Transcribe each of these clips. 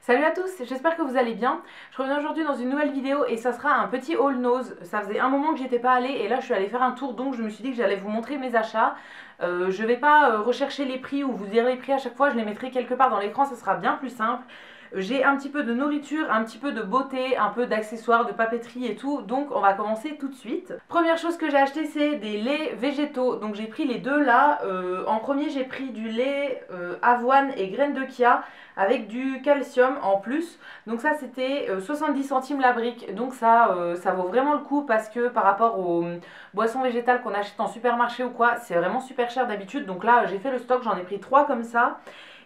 Salut à tous, j'espère que vous allez bien. Je reviens aujourd'hui dans une nouvelle vidéo et ça sera un petit haul nose. Ça faisait un moment que j'étais pas allée et là je suis allée faire un tour, donc je me suis dit que j'allais vous montrer mes achats. Je vais pas rechercher les prix ou vous dire les prix à chaque fois, je les mettrai quelque part dans l'écran, ça sera bien plus simple. J'ai un petit peu de nourriture, un petit peu de beauté, un peu d'accessoires, de papeterie et tout, donc on va commencer tout de suite. Première chose que j'ai acheté, c'est des laits végétaux, donc j'ai pris les deux là. En premier j'ai pris du lait avoine et graines de chia avec du calcium en plus, donc ça c'était 70 centimes la brique, donc ça vaut vraiment le coup parce que par rapport aux boissons végétales qu'on achète en supermarché ou quoi, c'est vraiment super cher d'habitude, donc là j'ai fait le stock, j'en ai pris 3 comme ça.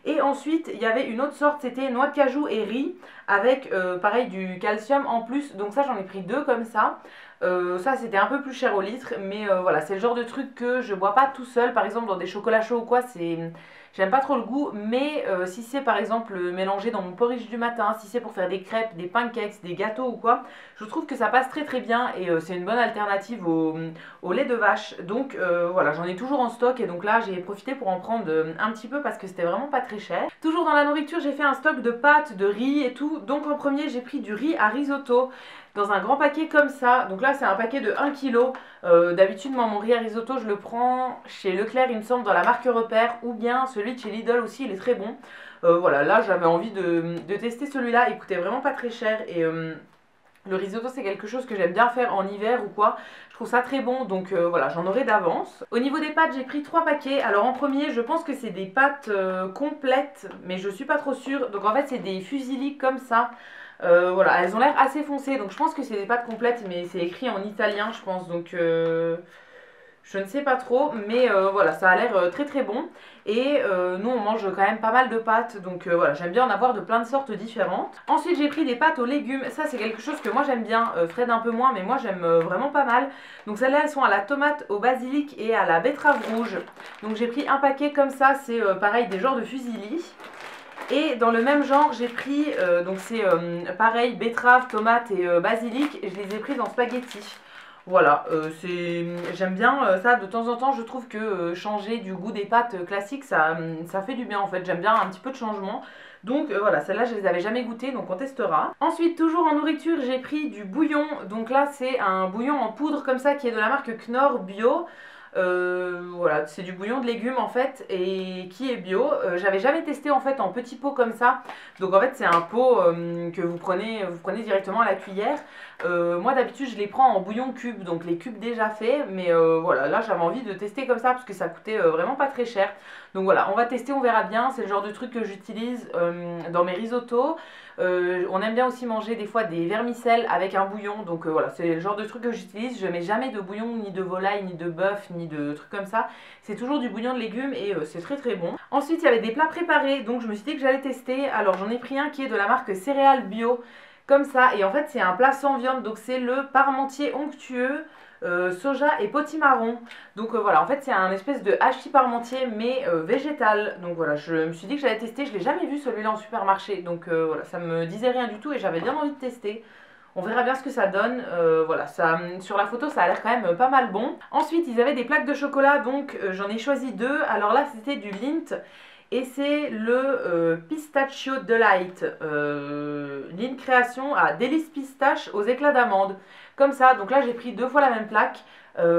Et ensuite, il y avait une autre sorte, c'était noix de cajou et riz, avec pareil du calcium en plus. Donc ça, j'en ai pris 2 comme ça. Ça, c'était un peu plus cher au litre, mais voilà, c'est le genre de truc que je bois pas tout seul. Par exemple, dans des chocolats chauds ou quoi, j'aime pas trop le goût, mais si c'est par exemple mélangé dans mon porridge du matin, si c'est pour faire des crêpes, des pancakes, des gâteaux ou quoi, je trouve que ça passe très très bien et c'est une bonne alternative au lait de vache. Donc voilà, j'en ai toujours en stock et donc là j'ai profité pour en prendre un petit peu parce que c'était vraiment pas très cher. Toujours dans la nourriture, j'ai fait un stock de pâtes, de riz et tout. Donc en premier, j'ai pris du riz à risotto dans un grand paquet comme ça. Donc là, c'est un paquet de 1 kg. D'habitude, moi, mon riz à risotto, je le prends chez Leclerc, il me semble, dans la marque Repère, ou bien celui de chez Lidl aussi, il est très bon. Voilà, là, j'avais envie de tester celui-là. Il coûtait vraiment pas très cher et le risotto, c'est quelque chose que j'aime bien faire en hiver ou quoi. Je trouve ça très bon, donc voilà, j'en aurai d'avance. Au niveau des pâtes, j'ai pris 3 paquets. Alors en premier, je pense que c'est des pâtes complètes, mais je suis pas trop sûre. Donc en fait, c'est des fusilli comme ça. Voilà, elles ont l'air assez foncées, donc je pense que c'est des pâtes complètes, mais c'est écrit en italien, je pense, donc je ne sais pas trop, mais voilà, ça a l'air très très bon. Et nous, on mange quand même pas mal de pâtes, donc voilà, j'aime bien en avoir de plein de sortes différentes. Ensuite, j'ai pris des pâtes aux légumes. Ça, c'est quelque chose que moi j'aime bien. Fred un peu moins, mais moi j'aime vraiment pas mal. Donc celles-là, elles sont à la tomate, au basilic et à la betterave rouge. Donc j'ai pris un paquet comme ça, c'est pareil, des genres de fusilli. Et dans le même genre, j'ai pris, donc c'est pareil, betterave, tomate et basilic, et je les ai prises en spaghetti. Voilà, j'aime bien ça de temps en temps, je trouve que changer du goût des pâtes classiques, ça fait du bien en fait, j'aime bien un petit peu de changement. Donc voilà, celles-là je les avais jamais goûtées, donc on testera. Ensuite, toujours en nourriture, j'ai pris du bouillon, donc là c'est un bouillon en poudre comme ça qui est de la marque Knorr Bio. Voilà, c'est du bouillon de légumes en fait et qui est bio. J'avais jamais testé en fait en petits pots comme ça. Donc en fait c'est un pot que vous prenez directement à la cuillère. Moi d'habitude je les prends en bouillon cube, donc les cubes déjà faits. Mais voilà, là j'avais envie de tester comme ça parce que ça coûtait vraiment pas très cher. Donc voilà, on va tester, on verra bien. C'est le genre de truc que j'utilise dans mes risottos. On aime bien aussi manger des fois des vermicelles avec un bouillon, donc voilà, c'est le genre de truc que j'utilise. Je mets jamais de bouillon ni de volaille, ni de bœuf, ni de trucs comme ça. C'est toujours du bouillon de légumes et c'est très très bon. Ensuite, il y avait des plats préparés, donc je me suis dit que j'allais tester. Alors j'en ai pris un qui est de la marque Céréales Bio, comme ça, et en fait c'est un plat sans viande, donc c'est le parmentier onctueux. Soja et potimarron. Donc voilà, en fait c'est un espèce de hachis parmentier mais végétal. Donc voilà, je me suis dit que j'allais tester, je l'ai jamais vu celui-là en supermarché. Donc voilà, ça me disait rien du tout et j'avais bien envie de tester. On verra bien ce que ça donne. Voilà, sur la photo ça a l'air quand même pas mal bon. Ensuite ils avaient des plaques de chocolat, donc j'en ai choisi 2. Alors là c'était du Lindt. Et c'est le Pistachio Delight, Lindt Création à délice pistache aux éclats d'amande. Comme ça, donc là j'ai pris 2 fois la même plaque.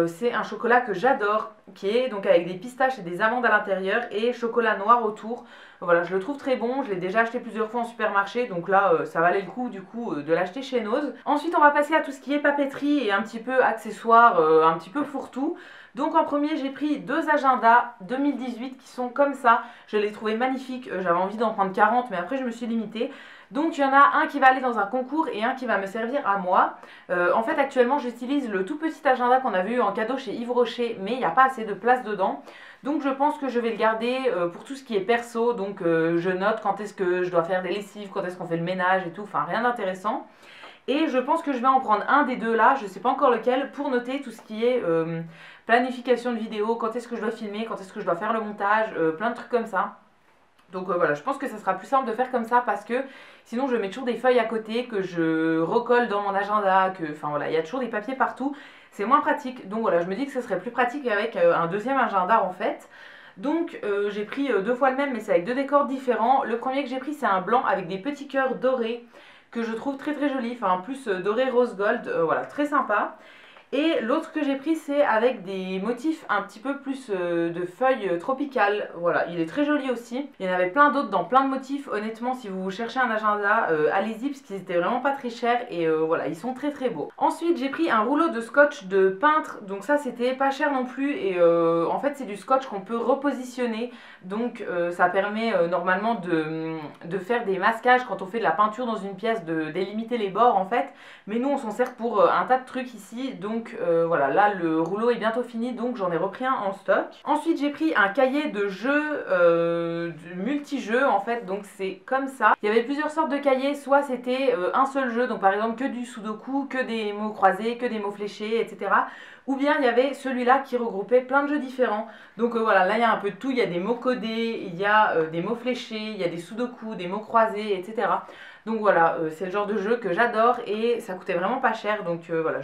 C'est un chocolat que j'adore, qui est donc avec des pistaches et des amandes à l'intérieur et chocolat noir autour. Voilà, je le trouve très bon, je l'ai déjà acheté plusieurs fois en supermarché, donc là ça valait le coup du coup de l'acheter chez Nose. Ensuite on va passer à tout ce qui est papeterie et un petit peu accessoires, un petit peu fourre-tout. Donc en premier j'ai pris 2 agendas 2018 qui sont comme ça, je les trouvais magnifiques, j'avais envie d'en prendre 40 mais après je me suis limitée. Donc il y en a un qui va aller dans un concours et un qui va me servir à moi. En fait actuellement j'utilise le tout petit agenda qu'on avait eu en cadeau chez Yves Rocher, mais il n'y a pas assez de place dedans. Donc je pense que je vais le garder pour tout ce qui est perso, donc je note quand est-ce que je dois faire des lessives, quand est-ce qu'on fait le ménage et tout, enfin rien d'intéressant. Et je pense que je vais en prendre un des deux là, je ne sais pas encore lequel, pour noter tout ce qui est planification de vidéo, quand est-ce que je dois filmer, quand est-ce que je dois faire le montage, plein de trucs comme ça. Donc voilà, je pense que ça sera plus simple de faire comme ça parce que sinon je mets toujours des feuilles à côté que je recolle dans mon agenda, enfin voilà, il y a toujours des papiers partout, c'est moins pratique. Donc voilà, je me dis que ce serait plus pratique avec un deuxième agenda en fait. Donc j'ai pris deux fois le même, mais c'est avec deux décors différents. Le premier que j'ai pris, c'est un blanc avec des petits cœurs dorés que je trouve très très joli, enfin plus doré rose gold, voilà, très sympa. Et l'autre que j'ai pris, c'est avec des motifs un petit peu plus de feuilles tropicales. Voilà, il est très joli aussi. Il y en avait plein d'autres dans plein de motifs. Honnêtement, si vous cherchez un agenda, allez-y parce qu'ils étaient vraiment pas très chers et voilà, ils sont très très beaux. Ensuite, j'ai pris un rouleau de scotch de peintre. Donc ça, c'était pas cher non plus et en fait, c'est du scotch qu'on peut repositionner. Donc ça permet normalement de faire des masquages quand on fait de la peinture dans une pièce, de délimiter les bords en fait. Mais nous, on s'en sert pour un tas de trucs ici. Donc voilà, là le rouleau est bientôt fini, donc j'en ai repris un en stock. Ensuite j'ai pris un cahier de jeux, de multi-jeux en fait, donc c'est comme ça. Il y avait plusieurs sortes de cahiers, soit c'était un seul jeu, donc par exemple que du sudoku, que des mots croisés, que des mots fléchés, etc. Ou bien il y avait celui-là qui regroupait plein de jeux différents. Donc voilà, là il y a un peu de tout, il y a des mots codés, il y a des mots fléchés, il y a des sudoku, des mots croisés, etc. Donc voilà, c'est le genre de jeu que j'adore et ça coûtait vraiment pas cher, donc voilà,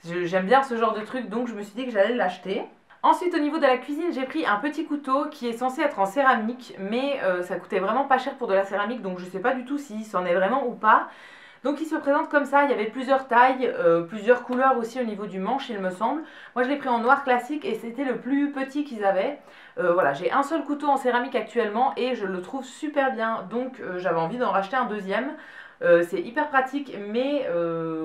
j'aime bien ce genre de truc, donc je me suis dit que j'allais l'acheter. Ensuite, au niveau de la cuisine, j'ai pris un petit couteau qui est censé être en céramique, mais ça coûtait vraiment pas cher pour de la céramique, donc je sais pas du tout si c'en est vraiment ou pas. Donc il se présente comme ça, il y avait plusieurs tailles, plusieurs couleurs aussi au niveau du manche il me semble. Moi je l'ai pris en noir classique et c'était le plus petit qu'ils avaient. Voilà, j'ai un seul couteau en céramique actuellement et je le trouve super bien, donc j'avais envie d'en racheter un deuxième. C'est hyper pratique, mais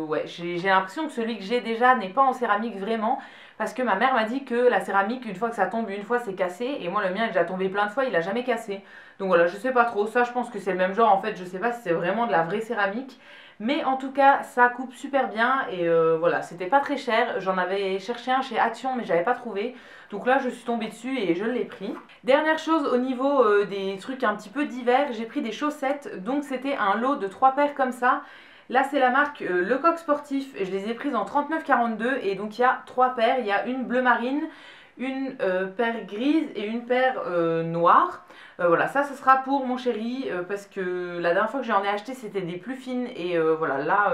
ouais, j'ai l'impression que celui que j'ai déjà n'est pas en céramique vraiment, parce que ma mère m'a dit que la céramique, une fois que ça tombe une fois, c'est cassé, et moi le mien est déjà tombé plein de fois, il a jamais cassé. Donc voilà, je sais pas trop, ça je pense que c'est le même genre en fait, je sais pas si c'est vraiment de la vraie céramique, mais en tout cas ça coupe super bien, et voilà, c'était pas très cher, j'en avais cherché un chez Action mais j'avais pas trouvé, donc là je suis tombée dessus et je l'ai pris. Dernière chose au niveau des trucs un petit peu d'hiver, j'ai pris des chaussettes, donc c'était un lot de 3 paires comme ça. Là c'est la marque Lecoq Sportif, et je les ai prises en 39,42 et donc il y a 3 paires, il y a une bleu marine, une paire grise et une paire noire. Voilà, ça ce sera pour mon chéri parce que la dernière fois que j'en ai acheté c'était des plus fines et voilà, là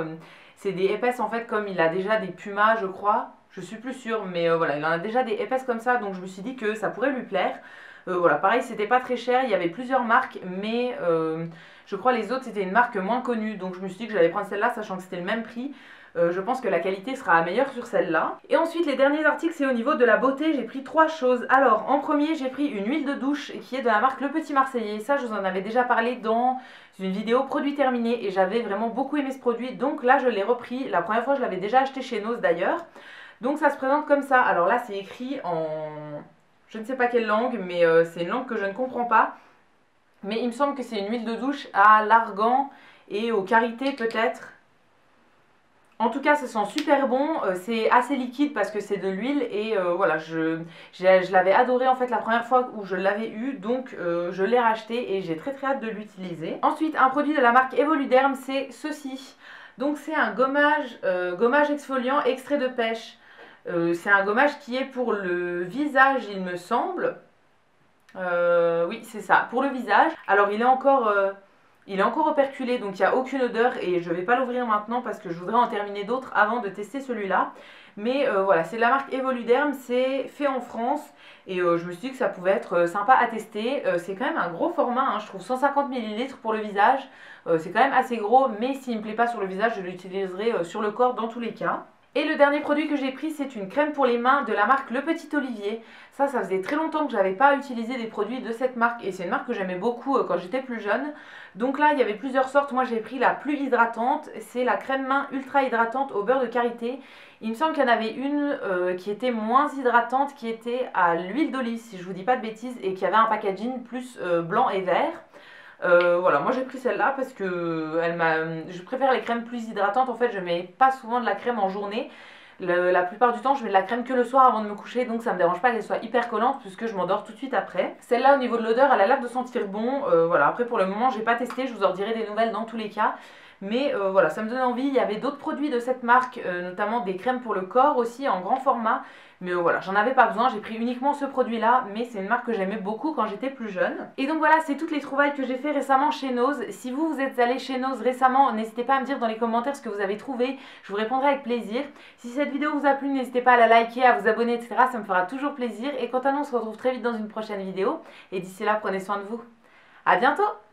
c'est des épaisses en fait, comme il a déjà des pumas je crois, je suis plus sûre, mais voilà, il en a déjà des épaisses comme ça, donc je me suis dit que ça pourrait lui plaire. Voilà, pareil, c'était pas très cher, il y avait plusieurs marques, mais je crois les autres c'était une marque moins connue, donc je me suis dit que j'allais prendre celle-là sachant que c'était le même prix. Je pense que la qualité sera meilleure sur celle-là. Et ensuite les derniers articles, c'est au niveau de la beauté, j'ai pris 3 choses. Alors en premier j'ai pris une huile de douche qui est de la marque Le Petit Marseillais. Ça je vous en avais déjà parlé dans une vidéo produit terminé et j'avais vraiment beaucoup aimé ce produit, donc là je l'ai repris. La première fois je l'avais déjà acheté chez Nose d'ailleurs. Donc ça se présente comme ça. Alors là c'est écrit en je ne sais pas quelle langue, mais c'est une langue que je ne comprends pas. Mais il me semble que c'est une huile de douche à l'argan et aux karités peut-être. En tout cas, ça sent super bon, c'est assez liquide parce que c'est de l'huile et voilà, je l'avais adoré en fait la première fois où je l'avais eu, donc je l'ai racheté et j'ai très très hâte de l'utiliser. Ensuite, un produit de la marque Evoluderm, c'est ceci. Donc c'est un gommage exfoliant extrait de pêche. C'est un gommage qui est pour le visage il me semble. Oui, c'est ça, pour le visage. Alors il est encore operculé, donc il n'y a aucune odeur et je ne vais pas l'ouvrir maintenant parce que je voudrais en terminer d'autres avant de tester celui-là. Mais voilà, c'est de la marque Evoluderm, c'est fait en France et je me suis dit que ça pouvait être sympa à tester. C'est quand même un gros format, hein, je trouve 150 ml pour le visage. C'est quand même assez gros, mais s'il ne me plaît pas sur le visage, je l'utiliserai sur le corps dans tous les cas. Et le dernier produit que j'ai pris, c'est une crème pour les mains de la marque Le Petit Olivier. Ça faisait très longtemps que je n'avais pas utilisé des produits de cette marque et c'est une marque que j'aimais beaucoup quand j'étais plus jeune. Donc là, il y avait plusieurs sortes. Moi, j'ai pris la plus hydratante. C'est la crème main ultra hydratante au beurre de karité. Il me semble qu'il y en avait une qui était moins hydratante, qui était à l'huile d'olive, si je vous dis pas de bêtises, et qui avait un packaging plus blanc et vert. Voilà, moi j'ai pris celle-là parce que je préfère les crèmes plus hydratantes. En fait, je mets pas souvent de la crème en journée. La plupart du temps, je mets de la crème que le soir avant de me coucher, donc ça me dérange pas qu'elle soit hyper collante puisque je m'endors tout de suite après. Celle-là, au niveau de l'odeur, elle a l'air de sentir bon. Voilà, après pour le moment, j'ai pas testé, je vous en dirai des nouvelles dans tous les cas. Mais voilà, ça me donne envie. Il y avait d'autres produits de cette marque, notamment des crèmes pour le corps aussi en grand format. Mais voilà, j'en avais pas besoin, j'ai pris uniquement ce produit là, mais c'est une marque que j'aimais beaucoup quand j'étais plus jeune. Et donc voilà, c'est toutes les trouvailles que j'ai fait récemment chez Nose. Si vous êtes allé chez Nose récemment, n'hésitez pas à me dire dans les commentaires ce que vous avez trouvé, je vous répondrai avec plaisir. Si cette vidéo vous a plu, n'hésitez pas à la liker, à vous abonner, etc. Ça me fera toujours plaisir. Et quant à nous, on se retrouve très vite dans une prochaine vidéo. Et d'ici là, prenez soin de vous. À bientôt!